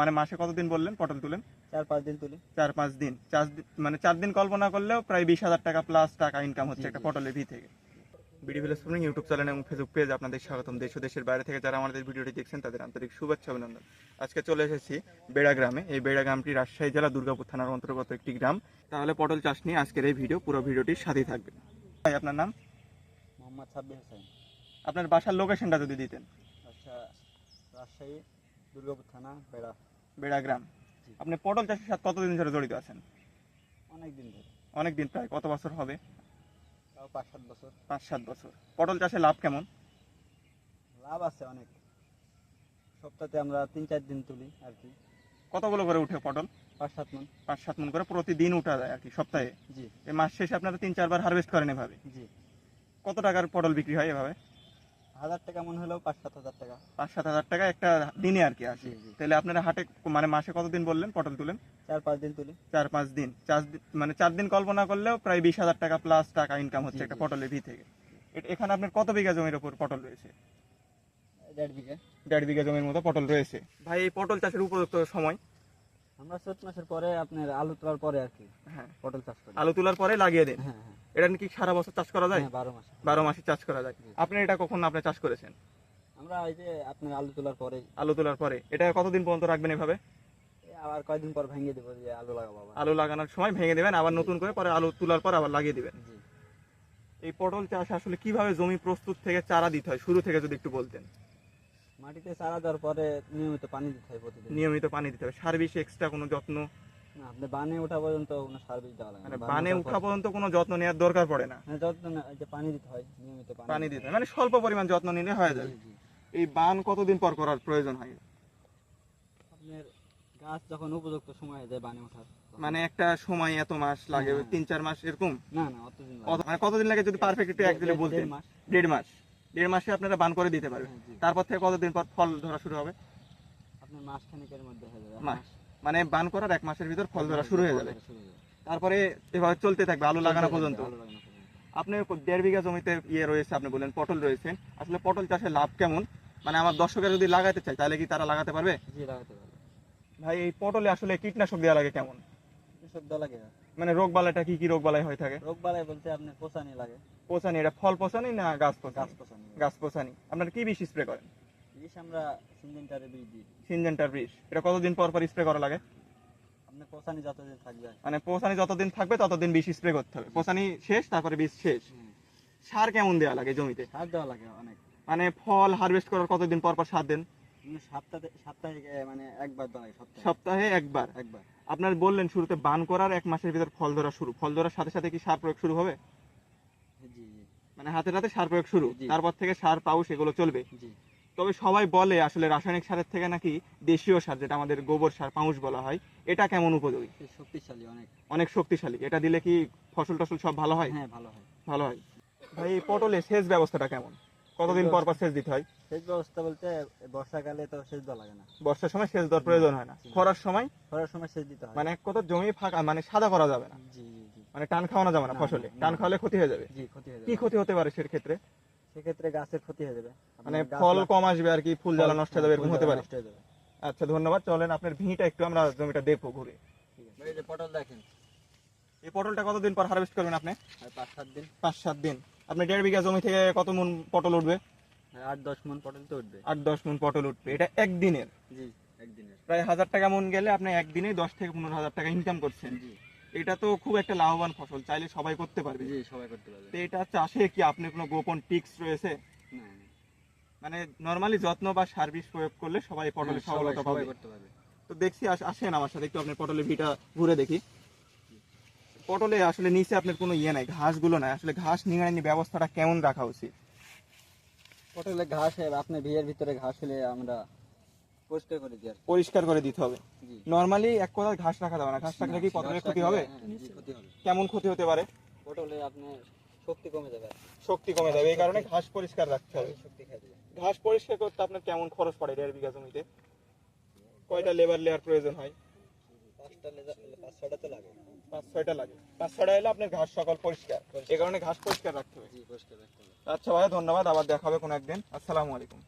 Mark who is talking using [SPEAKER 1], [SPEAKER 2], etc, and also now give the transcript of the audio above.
[SPEAKER 1] মানে মাসে কতদিন বললেন পটল তুলেন?
[SPEAKER 2] 4-5 দিন তুলি।
[SPEAKER 1] 4-5 দিন, মানে 4 দিন কল্পনা করলেও প্রায় 20,000 টাকা প্লাস টাকা ইনকাম হচ্ছে একটা পটলের ভি থেকে। BD village farming YouTube channel এবং ফেসবুক পেজ আপনাদের স্বাগতম। দেশ ও দেশের বাইরে থেকে যারা আমাদের ভিডিওটি দেখছেন তাদের আন্তরিক শুভেচ্ছা অভিনন্দন। আজকে চলে এসেছি বেড়া গ্রামে। এই বেড়া গ্রামটি রাজশাহী জেলা দুর্গাপুর থানার অন্তর্গত একটি গ্রাম। তাহলে পটল চাষ নিয়ে আজকের এই ভিডিও, পুরো ভিডিওটির সাথেই থাকবে। ভাই আপনার নাম?
[SPEAKER 2] মোহাম্মদ সাব্বির হোসেন।
[SPEAKER 1] আপনার বাসার লোকেশনটা যদি দিতেন।
[SPEAKER 2] আচ্ছা, রাজশাহী দুর্গাপুর থানা
[SPEAKER 1] বেড়া গ্রাম। আপনি পটল চাষের সাথে কতদিন ধরে জড়িত আছেন?
[SPEAKER 2] অনেক দিন ধরে।
[SPEAKER 1] অনেক দিন, প্রায় কত বছর হবে?
[SPEAKER 2] তাও 5-7 বছর।
[SPEAKER 1] 5-7 বছর। পটল চাষে লাভ কেমন?
[SPEAKER 2] লাভ আছে অনেক। সপ্তাহে আমরা 3-4 দিন তুলি আর কি।
[SPEAKER 1] কতগুলো করে উঠে পটল?
[SPEAKER 2] 5-7 মণ।
[SPEAKER 1] 5-7 মণ করে প্রতিদিন উঠা যায় আর কি সপ্তাহে।
[SPEAKER 2] জি
[SPEAKER 1] এই মাস শেষে আপনারা 3-4 বার হারভেস্ট করেন এভাবে?
[SPEAKER 2] জি।
[SPEAKER 1] কত টাকার পটল বিক্রি হয় এভাবে?
[SPEAKER 2] 1000 টাকা মন হলেও 5-7 হাজার টাকা।
[SPEAKER 1] 5-7 হাজার টাকা একটা দিনে আর কি আসে। তাহলে আপনারা হাটে মানে মাসে কতদিন বললেন পটল তুলেন?
[SPEAKER 2] 4-5 দিন তুলি।
[SPEAKER 1] 4-5 দিন, মানে 4 দিন কল্পনা করলেও প্রায় 20,000 টাকা প্লাস টাকা ইনকাম হচ্ছে একটা পটলের ভি থেকে। এখানে আপনার কত বিঘা জমির উপর পটল রয়েছে?
[SPEAKER 2] 1.5 বিঘা।
[SPEAKER 1] 1.5 বিঘা জমির মতো পটল রয়েছে। ভাই এই পটল চাষের উপযুক্ত সময়?
[SPEAKER 2] আমরা 7 মাসের পরে আপনার আলু তোলার পরে আর কি
[SPEAKER 1] হ্যাঁ,
[SPEAKER 2] পটল চাষ করি।
[SPEAKER 1] আলু তোলার পরে লাগিয়ে দেন।
[SPEAKER 2] হ্যাঁ হ্যাঁ।
[SPEAKER 1] এটা কি সারা বছর চাষ করা যায়?
[SPEAKER 2] হ্যাঁ, 12 মাস।
[SPEAKER 1] 12 মাসই চাষ করা যায়। আপনি এটা কখন আপনি চাষ করেছেন?
[SPEAKER 2] আমরা এই যে আপনার আলু তোলার পরে।
[SPEAKER 1] আলু তোলার পরে এটা কতদিন পর্যন্ত রাখবেন এভাবে?
[SPEAKER 2] আবার কয়দিন পর ভেঙে দেবো, যে আলু লাগাবো আবার।
[SPEAKER 1] আলু লাগানোর সময় ভেঙে দেবেন, আবার নতুন করে পরে আলু তোলার পর আবার লাগিয়ে দিবেন।
[SPEAKER 2] জি।
[SPEAKER 1] এই পটল চাষ আসলে কিভাবে জমি প্রস্তুত থেকে চারা দিতে হয় শুরু থেকে যদি একটু বলতেন।
[SPEAKER 2] মাটিতে চারা দেওয়ার পরে নিয়মিত পানি দিতে হয় প্রতিদিন।
[SPEAKER 1] নিয়মিত পানি দিতে হবে, সার বিষ এক্সট্রা কোনো যত্ন?
[SPEAKER 2] না, আপনি বানে ওঠা পর্যন্ত কোনো সার বীজ দেওয়া লাগে না।
[SPEAKER 1] মানে বানে উঠা পর্যন্ত কোনো যত্ন নেওয়ার দরকার পড়ে না?
[SPEAKER 2] হ্যাঁ, যত্ন না, এই যে পানি দিতে হয়, নিয়মিত
[SPEAKER 1] পানি দিতে হয়, মানে স্বল্প পরিমাণ যত্ন নিলে হয়ে যাবে।
[SPEAKER 2] জি, জি।
[SPEAKER 1] এই বান কতদিন পর করার প্রয়োজন হয়?
[SPEAKER 2] আপনার গাছ যখন উপযুক্ত সময় হয়ে যায় বানে ওঠার, তখন-
[SPEAKER 1] মানে একটা সময় এত মাস লাগে,
[SPEAKER 2] হ্যাঁ।
[SPEAKER 1] 3-4 মাস এরকম?
[SPEAKER 2] না না, অতদিন লাগে না।
[SPEAKER 1] মানে কতদিন লাগে যদি পারফেক্ট একটু একদিনে বলতেন?
[SPEAKER 2] 1.5 মাস।
[SPEAKER 1] 1.5 মাস। 1.5 মাসে আপনারা বান করে দিতে পারবেন।
[SPEAKER 2] হ্যাঁ, জি।
[SPEAKER 1] তারপর থেকে কতদিন পর ফল ধরা শুরু হবে?
[SPEAKER 2] আপনার মাস খানেকের মধ্যে হয়ে যাবে।
[SPEAKER 1] মাস, মানে বান করার 1 মাসের ভিতর ফল ধরা শুরু হয়ে যাবে।
[SPEAKER 2] শুরু হয়ে যাবে।
[SPEAKER 1] তারপরে এভাবে চলতে থাকবে আলু লাগানো পর্যন্ত।
[SPEAKER 2] আলু লাগানো পর্যন্ত।
[SPEAKER 1] আপনি 1.5 বিঘা জমিতে রয়েছে, আপনি বললেন পটল রয়েছে, আসলে পটল চাষে লাভ কেমন? মানে আমার দর্শকেরা যদি লাগাতে চায় তাহলে কি তারা লাগাতে পারবে?
[SPEAKER 2] জি, লাগাতে পারবে।
[SPEAKER 1] ভাই এই পটলে আসলে কীটনাশক দেওয়া লাগে কেমন?
[SPEAKER 2] কৃষক দেওয়া লাগে।
[SPEAKER 1] মানে রোগ বালাইটা কি কি রোগ বালাই হয়ে থাকে?
[SPEAKER 2] রোগ বালাই বলতে আপনার পোষানি লাগে।
[SPEAKER 1] পচানি, এটা ফল পচানি না গাছ পচানি?
[SPEAKER 2] গাছ পোষানি।
[SPEAKER 1] গাছ পচানি। আপনার কি বিষ স্প্রে করেন?
[SPEAKER 2] বিষ আমরা সিনজেন্টারে বীজ দিই।
[SPEAKER 1] সিনজেন্টার বিষ। এটা কতদিন পর পর স্প্রে করা লাগে?
[SPEAKER 2] আপনার পোষানি যতদিন থাকবে।
[SPEAKER 1] মানে পচানি যতদিন থাকবে ততদিন বিষ স্প্রে করতে হবে। পচানি শেষ, তারপরে বিষ শেষ। সার কেমন দেওয়া লাগে জমিতে?
[SPEAKER 2] সার দেওয়া লাগে অনেক।
[SPEAKER 1] মানে ফল হারভেস্ট করার কতদিন পর পর সার দেন?
[SPEAKER 2] সপ্তাহে মানে একবার দেওয়া লাগে।
[SPEAKER 1] সপ্তাহে একবার।
[SPEAKER 2] একবার।
[SPEAKER 1] আপনার বললেন শুরুতে বান করার 1 মাসের ভিতর ফল ধরা শুরু। ফল ধরার সাথে সাথে কি সার প্রয়োগ শুরু হবে?
[SPEAKER 2] জি জি
[SPEAKER 1] মানে হাতে হাতে সার প্রয়োগ শুরু,
[SPEAKER 2] জি।
[SPEAKER 1] তারপর থেকে সার পাউস এগুলো চলবে।
[SPEAKER 2] জি।
[SPEAKER 1] তবে সবাই বলে আসলে রাসায়নিক সারের থেকে নাকি দেশীয় সার, যেটা আমাদের গোবর সার পাউস বলা হয়, এটা কেমন উপযোগী?
[SPEAKER 2] শক্তিশালী অনেক।
[SPEAKER 1] অনেক শক্তিশালী। এটা দিলে কি ফসল টসল সব ভালো হয়?
[SPEAKER 2] হ্যাঁ, ভালো হয়।
[SPEAKER 1] ভালো হয়। ভাই এই পটলে সেচ ব্যবস্থাটা কেমন? কতদিন পর পর সেচ দিতে হয়?
[SPEAKER 2] সেচ ব্যবস্থা বলতে বর্ষাকালে তো সেচ দেওয়া লাগে না।
[SPEAKER 1] বর্ষার সময় সেচ দেওয়ার প্রয়োজন হয় না। খরার সময়?
[SPEAKER 2] খরার সময় সেচ দিতে হয়।
[SPEAKER 1] মানে এক কথা জমি ফাঁকা, মানে সাদা করা যাবে না।
[SPEAKER 2] জি জি জি।
[SPEAKER 1] মানে টান খাওয়ানো যাবে না
[SPEAKER 2] না,
[SPEAKER 1] ফসলে।
[SPEAKER 2] না,
[SPEAKER 1] টান
[SPEAKER 2] না।
[SPEAKER 1] খাওয়ালে ক্ষতি হয়ে যাবে।
[SPEAKER 2] জি, ক্ষতি হয়ে
[SPEAKER 1] কি
[SPEAKER 2] যাবে।
[SPEAKER 1] ক্ষতি হতে পারে সেক্ষেত্রে?
[SPEAKER 2] সেক্ষেত্রে গাছের ক্ষতি হয়ে যাবে।
[SPEAKER 1] মানে
[SPEAKER 2] আপনার
[SPEAKER 1] ফল
[SPEAKER 2] গাছ
[SPEAKER 1] কম আসবে আর কি, ফুল জ্বালা নষ্ট হয়ে যাবে, এরকম হতে পারে।
[SPEAKER 2] নষ্ট হয়ে যাবে।
[SPEAKER 1] আচ্ছা, ধন্যবাদ। চলেন আপনার ভিটা একটু আমরা জমিটা দেখবো ঘুরে।
[SPEAKER 2] ঠিক আছে। এই যে পটল দেখেন।
[SPEAKER 1] এই পটলটা কতদিন পর হারভেস্ট করবেন আপনি?
[SPEAKER 2] আর 5-7 দিন।
[SPEAKER 1] 5-7 দিন। আপনি 1.5 বিঘা জমি থেকে কত মন পটল উঠবে?
[SPEAKER 2] 8-10 মণ পটল তো উঠবে।
[SPEAKER 1] 8-10 মন পটল উঠবে। এটা একদিনের
[SPEAKER 2] জি, একদিনের।
[SPEAKER 1] প্রায় 1000 টাকা মন গেলে আপনি একদিনে 10 থেকে 15,000 টাকা ইনকাম করছেন।
[SPEAKER 2] জি
[SPEAKER 1] এটা তো খুব একটা লাভবান ফসল, চাইলে সবাই করতে পারবে।
[SPEAKER 2] জি, সবাই করতে পারবে।
[SPEAKER 1] তো এটা চাষে কি আপনার কোনো গোপন টিপস রয়েছে?
[SPEAKER 2] না না।
[SPEAKER 1] মানে নরমালি যত্ন বা সার্ভিস প্রয়োগ করলে সবাই পটলে
[SPEAKER 2] হ্যাঁ,
[SPEAKER 1] সফলতা পাবে।
[SPEAKER 2] সবাই করতে পারবে।
[SPEAKER 1] তো দেখছি, আসেন আমার সাথে একটু আপনার পটলের ভিটা ঘুরে দেখি। পটলে আসলে নিচে আপনার কোনো ইয়ে নাই, ঘাসগুলো নাই, আসলে ঘাস নিড়ানি ব্যবস্থাটা কেমন রাখা উচিত?
[SPEAKER 2] পটলে ঘাস আপনার ভিড়ের ভিতরে ঘাস হলে আমরা পরিষ্কার করে দিই আর কি।
[SPEAKER 1] পরিষ্কার করে দিতে হবে।
[SPEAKER 2] জি।
[SPEAKER 1] নরমালি এক কথা ঘাস রাখা যাবে না। ঘাস রাখলে কি পটলের ক্ষতি হবে?
[SPEAKER 2] হ্যাঁ, জি, ক্ষতি হবে।
[SPEAKER 1] কেমন ক্ষতি হতে পারে?
[SPEAKER 2] পটলে আপনার শক্তি কমে যাবে।
[SPEAKER 1] শক্তি কমে যাবে, এই কারণে ঘাস পরিষ্কার রাখতে হবে।
[SPEAKER 2] শক্তি খেয়ে যাবে।
[SPEAKER 1] ঘাস পরিষ্কার করতে আপনার কেমন খরচ পড়ে 1.5 বিঘা জমিতে? কয়টা লেবার লেয়ার প্রয়োজন হয়?
[SPEAKER 2] 5-6টা তো লাগে।
[SPEAKER 1] 5-6টা লাগে। 5-6টা এলে আপনার ঘাস সকল পরিষ্কার, এই কারণে ঘাস পরিষ্কার রাখতে হবে।
[SPEAKER 2] জি, পরিষ্কার রাখতে হবে।
[SPEAKER 1] আচ্ছা ভাই, ধন্যবাদ। আবার দেখা হবে কোনো একদিন। আসসালামু আলাইকুম।